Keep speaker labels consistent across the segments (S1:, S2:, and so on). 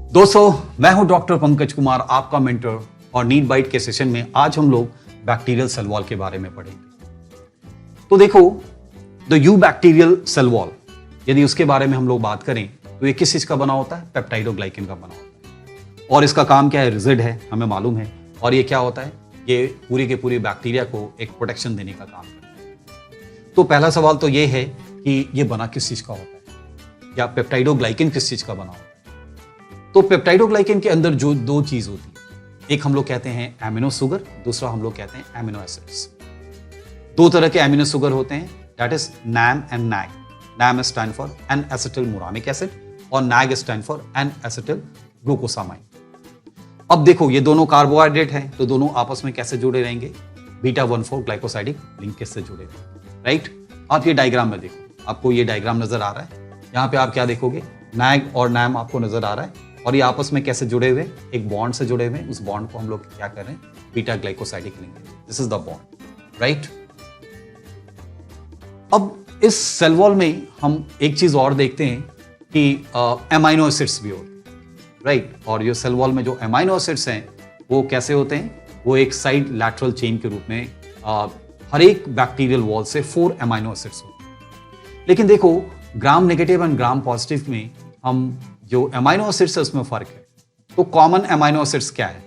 S1: दोस्तों, मैं हूं डॉक्टर पंकज कुमार, आपका मेंटर। और नीट बाइट के सेशन में आज हम लोग बैक्टीरियल सेल वॉल के बारे में पढ़ेंगे। तो देखो, the you bacterial cell wall, यदि उसके बारे में हम लोग बात करें तो ये किस चीज का बना होता है? पेप्टाइडोग्लाइकेन का बना होता है। और इसका काम क्या है? रिजिड है, हमें मालूम है। और ये क्या होता है? ये पूरी के पूरी बैक्टीरिया को एक प्रोटेक्शन देने का काम करता है। तो पहला सवाल तो ये है कि ये बना किस चीज का होता है, या पेप्टाइडोग्लाइकेन किस चीज का बना होता है। तो पेप्टाइडोग्लाइकेन के अंदर जो दो चीज होती है, एक हम लोग कहते हैं एमिनो शुगर, दूसरा हम लोग कहते हैं एमिनो एसिड्स। दो तरह के एमिनो शुगर होते हैं, that is NAM and NAG. NAM stand for N acetyl muramic acid और NAG stand for N acetyl glucosamine. अब देखो, ये दोनों कार्बोहाइड्रेट हैं, तो दोनों आपस में कैसे जुड़े रहेंगे? बीटा 1,4 ग्लाइकोसाइडिक लिंकेज से जुड़े रहेंगे, राइट। आप ये डायग्राम में देखो, आपको ये डायग्राम नजर आ रहा है। यहां पे आप क्या देखोगे? नैग और नैम आपको नजर आ रहा है, और ये आपस में कैसे जुड़े हुए? एक बॉन्ड से जुड़े हुए। उस बॉन्ड को हम लोग क्या कर रहे हैं? Beta glycosidic linkage. This is the bond, right. अब इस सेल वॉल में हम एक चीज और देखते हैं कि एमाइनो एसिड्स भी होते हैं, राइट। और ये सेल वॉल में जो एमाइनो एसिड्स हैं वो कैसे होते हैं? वो एक साइड लैटरल चेन के रूप में हर एक बैक्टीरियल वॉल से 4 एमाइनो एसिड्स होते हैं। लेकिन देखो, gram negative and gram positive में हम जो एमाइनो एसिड्स है उसमें फर्क है। तो कॉमन एमाइनो एसिड्स क्या है?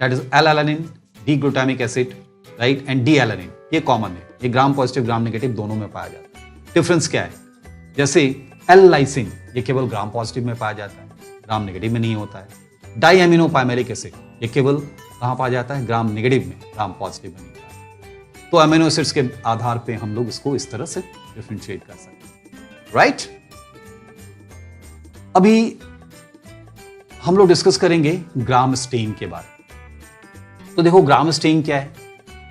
S1: That is L-alanine, D glutamic acid, right, and D alanine. ये कॉमन है, ये ग्राम पॉजिटिव ग्राम नेगेटिव दोनों में पाया जाता है। डिफरेंस क्या है? जैसे एल लाइसिन, ये केवल ग्राम पॉजिटिव में पाया जाता है, ग्राम नेगेटिव में नहीं होता है। डाई एमिनो पाइमेरिक एसिड, ये केवल कहां पाया जाता है? ग्राम नेगेटिव में, ग्राम पॉजिटिव में नहीं पाया जाता है। तो एमिनो एसिड्स के आधार पर हम लोग इसको इस तरह से डिफरेंशिएट कर सकते हैं, राइट। अभी हम लोग डिस्कस करेंगे ग्राम स्टेन के बारे में। तो देखो, ग्राम स्टेन क्या है?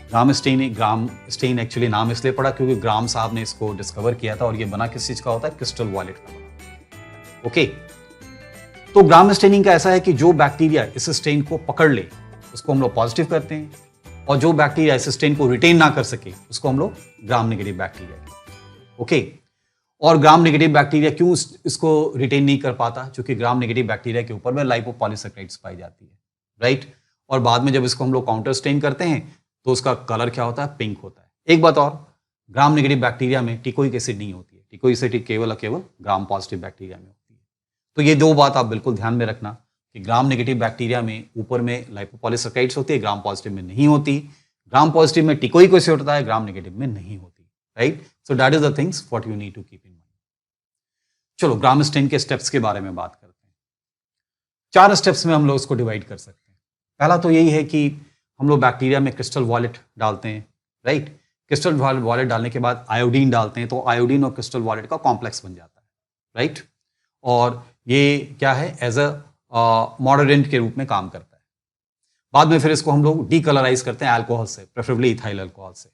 S1: ग्राम स्टेन एक्चुअली नाम इसलिए पड़ा क्योंकि ग्राम साहब ने इसको डिस्कवर किया था, और ये बना किस चीज का होता है? क्रिस्टल वॉयलेट का बना। ओके, तो ग्राम स्टेनिंग का ऐसा है कि जो बैक्टीरिया इस स्टेन को पकड़ ले उसको हम लोग पॉजिटिव करते हैं, और जो बैक्टीरिया इस स्टेन को रिटेन ना कर सके उसको हम लोग ग्राम नेगेटिव बैक्टीरिया कहते हैं। ओके, और ग्राम नेगेटिव बैक्टीरिया क्यों इसको रिटेन नहीं कर पाता? क्योंकि ग्राम नेगेटिव बैक्टीरिया के ऊपर में लाइपोपॉलीसैकेराइड्स पाई जाती है, राइट। और बाद में जब इसको हम लोग काउंटर स्टेन करते हैं तो उसका कलर क्या होता है? पिंक होता है। एक बात और, ग्राम नेगेटिव बैक्टीरिया में टिकोइक एसिड नहीं होती है। टिकोइक एसिड केवल ग्राम पॉजिटिव बैक्टीरिया में होती है। तो ये दो बात आप बिल्कुल ध्यान में रखना कि ग्राम नेगेटिव बैक्टीरिया में ऊपर में लाइपोपॉलीसैकेराइड्स होती है, ग्राम पॉजिटिव में नहीं होती। ग्राम पॉजिटिव में टिकोइक एसिड होता है, ग्राम नेगेटिव में नहीं होती, right. So that is the things what you need to keep in mind. चलो, ग्राम स्टेन के स्टेप्स के बारे में बात करते हैं। 4 स्टेप्स में हम लोग इसको डिवाइड कर सकते हैं। पहला तो यही है कि हम लोग बैक्टीरिया में क्रिस्टल वॉयलेट डालते हैं, राइट। क्रिस्टल वॉयलेट डालने के बाद आयोडीन डालते हैं, तो आयोडीन और क्रिस्टल वॉयलेट का कॉम्प्लेक्स बन जाता है, राइट। और ये क्या है? एज अ मॉडरेंट के रूप में काम करता है। बाद में फिर इसको हम लोग डीकलराइज करते हैं अल्कोहल से, प्रेफरेबली इथाइल अल्कोहल से।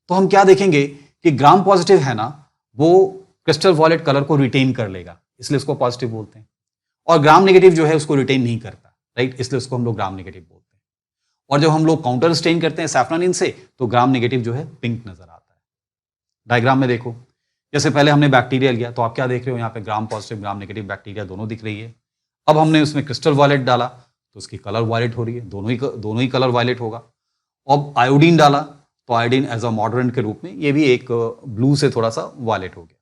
S1: तो हम क्या देखेंगे कि ग्राम पॉजिटिव है ना, वो क्रिस्टल वॉयलेट कलर को रिटेन कर लेगा, इसलिए उसको पॉजिटिव बोलते हैं। और ग्राम नेगेटिव जो है उसको रिटेन नहीं करता, राइट, इसलिए उसको हम लोग ग्राम नेगेटिव बोलते हैं। और जब हम लोग काउंटर स्टेन करते हैं सैफ्रनिन से, तो ग्राम नेगेटिव जो है पिंक नजर आता है। डायग्राम में देखो, जैसे पहले हमने बैक्टीरिया लिया, तो आप क्या देख रहे हो? यहाँ पे gram positive gram negative bacteria दोनों दिख रही है। अब हमने उसमें क्रिस्टल वॉयलेट डाला तो उसकी कलर वॉयलेट हो रही है, दोनों ही कलर वॉयलेट होगा। अब आयोडीन डाला तो आयोडीन एज अ मॉडरेंट के रूप में ये भी एक ब्लू से थोड़ा सा वॉयलेट हो गया।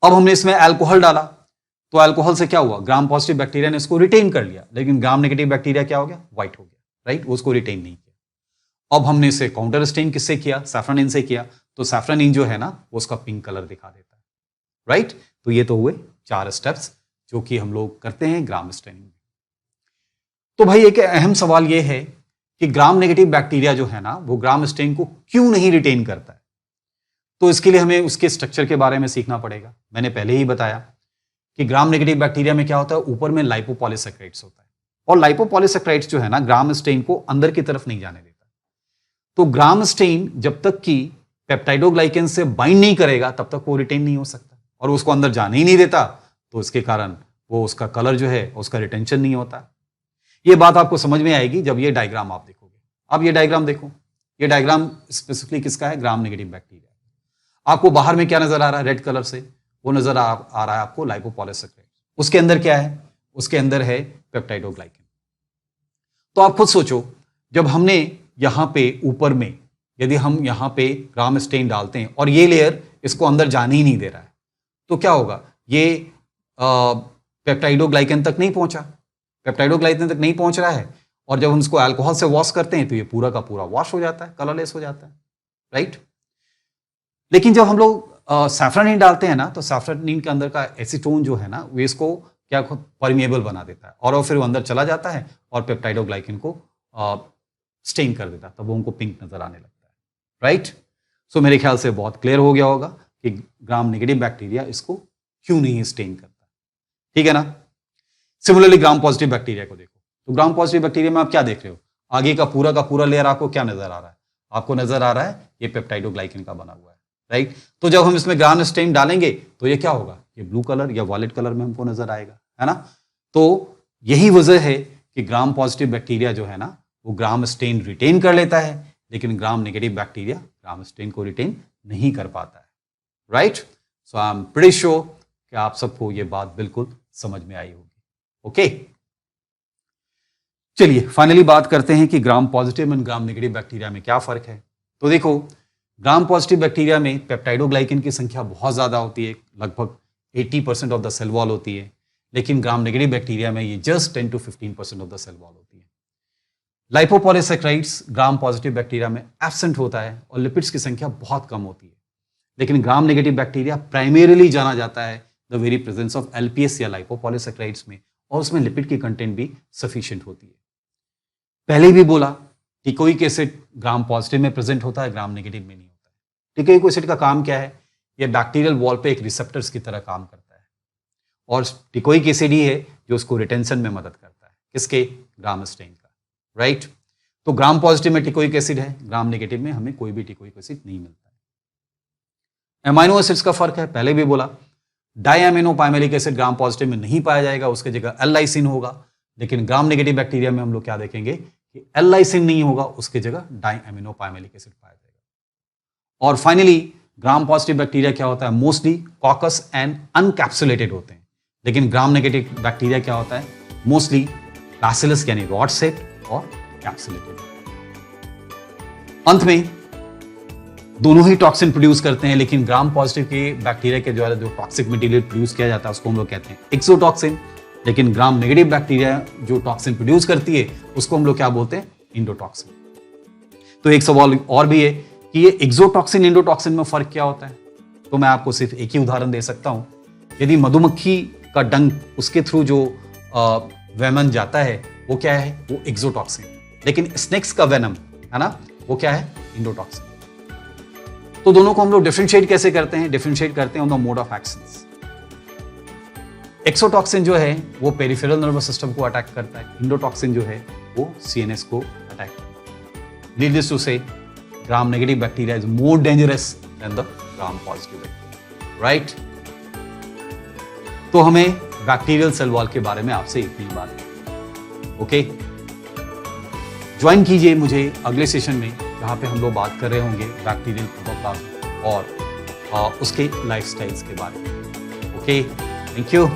S1: अब हमने इसमें अल्कोहल डाला, तो अल्कोहल से क्या हुआ? ग्राम पॉजिटिव बैक्टीरिया ने इसको रिटेन कर लिया, लेकिन ग्राम नेगेटिव बैक्टीरिया क्या हो गया? व्हाइट हो गया, राइट, वो उसको रिटेन नहीं किया। अब हमने इसे काउंटर स्टेन किससे किया? सैफ्रनिन से किया, तो सैफ्रनिन जो है ना वो उसका पिंक कलर दिखा देता है, राइट। तो ये तो हुए 4 स्टेप्स जो कि हम लोग करते हैं ग्राम स्टेनिंग में। तो भाई, एक अहम सवाल ये है कि ग्राम नेगेटिव बैक्टीरिया जो है ना वो ग्राम स्टेन को क्यों नहीं रिटेन करता है? तो इसके लिए हमें उसके स्ट्रक्चर के बारे में सीखना पड़ेगा। मैंने पहले ही बताया कि ग्राम नेगेटिव बैक्टीरिया में क्या होता है? ऊपर में लाइपोपॉलीसैकेराइड्स होता है, और लाइपोपॉलीसैकेराइड्स जो है ना ग्राम स्टेन को अंदर की तरफ नहीं जाने देता। तो ग्राम स्टेन जब तक कि पेप्टाइडोग्लाइकेन से बाइंड नहीं करेगा तब तक वो रिटेन नहीं हो सकता, और उसको अंदर जाने ही नहीं देता, तो इसके कारण वो उसका कलर जो है उसका रिटेंशन नहीं होता। ये बात आपको समझ में आएगी जब ये डायग्राम आप देखोगे। अब ये डायग्राम देखो, ये डायग्राम स्पेसिफिकली किसका है? Gram negative bacteria. आपको बाहर में क्या नजर आ रहा है? रेड कलर से वो नजर आ रहा है आपको लाइपोपॉलीसैकेराइड। उसके अंदर क्या है? उसके अंदर है पेप्टाइडोग्लाइकन। तो आप खुद सोचो, जब हमने यहां पे ऊपर में यदि हम यहां पे ग्राम स्टेन डालते हैं और ये लेयर इसको अंदर जाने ही नहीं दे रहा है, तो क्या होगा? ये पेप्टाइडोग्लाइकन तक नहीं पहुंचा, पेप्टाइडोग्लाइकन तक नहीं पहुंच रहा है, और जब हम इसको अल्कोहल से वॉश करते हैं तो ये पूरा का पूरा वॉश हो जाता है, कलरलेस हो जाता है, राइट। लेकिन जब हम लोग सैफ्रानीन डालते हैं ना, तो सैफ्रानीन के अंदर का एसीटोन जो है ना, वो इसको क्या परमिएबल बना देता है, और वो फिर वो अंदर चला जाता है और पेप्टाइडोग्लाइकन को स्टेन कर देता है, तब वो उनको पिंक नजर आने लगता है, राइट। सो मेरे ख्याल से बहुत क्लियर हो गया होगा कि ग्राम नेगेटिव बैक्टीरिया इसको क्यों नहीं स्टेन करता, ठीक है ना। सिमिलरली ग्राम पॉजिटिव बैक्टीरिया को देखो, तो ग्राम पॉजिटिव बैक्टीरिया में आप क्या देख रहे हो? आगे का पूरा लेयर आपको क्या नजर आ रहा है? आपको नजर आ रहा है ये पेप्टाइडोग्लाइकन का बना हुआ है, राइट। तो जब हम इसमें ग्राम स्टेन डालेंगे तो ये क्या होगा? ये ब्लू कलर या वॉयलेट कलर में हमको नजर आएगा, है ना। तो यही वजह है कि ग्राम पॉजिटिव बैक्टीरिया जो है ना, वो ग्राम स्टेन रिटेन कर लेता है, लेकिन gram negative bacteria gram stain को रिटेन नहीं कर पाता है, right. So I am pretty sure कि आप सबको ये बात बिल्कुल समझ में आई होगी, ओके। चलिए फाइनली बात करते हैं कि gram positive and gram negative bacteria में क्या फर्क है। तो देखो, ग्राम पॉजिटिव बैक्टीरिया में पेप्टाइडोग्लाइकन की संख्या बहुत ज्यादा होती है, लगभग 80% ऑफ द सेल वॉल होती है, लेकिन ग्राम नेगेटिव बैक्टीरिया में ये just 10 to 15% of the cell wall होती है। लाइपोपॉलीसैकेराइड्स ग्राम पॉजिटिव बैक्टीरिया में एब्सेंट होता है और लिपिड्स की संख्या बहुत कम होती है, लेकिन ग्राम नेगेटिव बैक्टीरिया प्राइमरीली जाना जाता है the very presence of LPS या लाइपोपॉलीसैकेराइड्स में, और उसमें लिपिड की कंटेंट भी सफिशिएंट होती है। पहले भी बोला टिकोइक एसिड ग्राम पॉजिटिव में प्रेजेंट होता है, ग्राम नेगेटिव में नहीं होता है। टिकोइक एसिड का काम क्या है? यह बैक्टीरियल वॉल पे एक रिसेप्टर्स की तरह काम करता है, और टिकोइक एसिड ही है जो उसको रिटेंशन में मदद करता है, किसके? ग्राम स्टेन का, राइट। तो ग्राम पॉजिटिव में टिकोइक एसिड है, ग्राम नेगेटिव में हमें कोई भी टिकोइक एसिड नहीं मिलता है। एमाइनो एसिड्स का फर्क है, पहले भी बोला डायअमीनो पाइमेलिक एसिड ग्राम पॉजिटिव में नहीं पाया जाएगा, उसके जगह एल लाइसिन होगा, लेकिन ग्राम नेगेटिव बैक्टीरिया में हम लोग क्या देखेंगे कि एल लाइसिन नहीं होगा, उसके जगह डायअमीनो पाइमेलिक एसिड पाया जाएगा। और फाइनली ग्राम पॉजिटिव बैक्टीरिया क्या होता है? मोस्टली कॉकस एंड अनकैप्सुलेटेड होते हैं, लेकिन ग्राम नेगेटिव बैक्टीरिया क्या होता है? मोस्टली बैसिलस यानी रॉड शेप और कैप्सुलेटेड। अंत में दोनों ही टॉक्सिन प्रोड्यूस करते हैं, लेकिन ग्राम पॉजिटिव के बैक्टीरिया के द्वारा जो टॉक्सिक मटेरियल प्रोड्यूस किया जाता है उसको हम लोग कहते हैं एक्सोटॉक्सिन, लेकिन ग्राम नेगेटिव बैक्टीरिया जो टॉक्सिन प्रोड्यूस करती है उसको हम लोग क्या बोलते हैं? इंडोटॉक्सिन। तो एक सवाल और भी है कि ये एक्सोटॉक्सिन इंडोटॉक्सिन में फर्क क्या होता है? तो मैं आपको सिर्फ एक ही उदाहरण दे सकता हूं। यदि मधुमक्खी का डंक, उसके थ्रू जो वेमन जाता है वो क्या है? वो एक्सोटॉक्सिन, लेकिन स्नेक्स का वेनम है ना, वो क्या है? इंडोटॉक्सिन। तो दोनों को हम लोग डिफरेंशिएट कैसे करते हैं? डिफरेंशिएट करते हैं on the mode of actions. Exotoxin जो है वो पेरिफेरल नर्वस सिस्टम को अटैक करता है, इंडोटॉक्सिन जो है वो सीएनएस को अटैक करता है। नीडलेस टू से ग्राम negative bacteria is more dangerous than the gram positive bacteria, right. तो हमें बैक्टीरियल सेल वॉल के बारे में आपसे इतनी बात है, ओके। ज्वाइन कीजिए मुझे अगले सेशन में, जहां पे हम लोग बात कर रहे होंगे बैक्टीरियल प्रोटोप्लाज्म और उसके लाइफस्टाइल्स के बारे में, ओके। Thank you.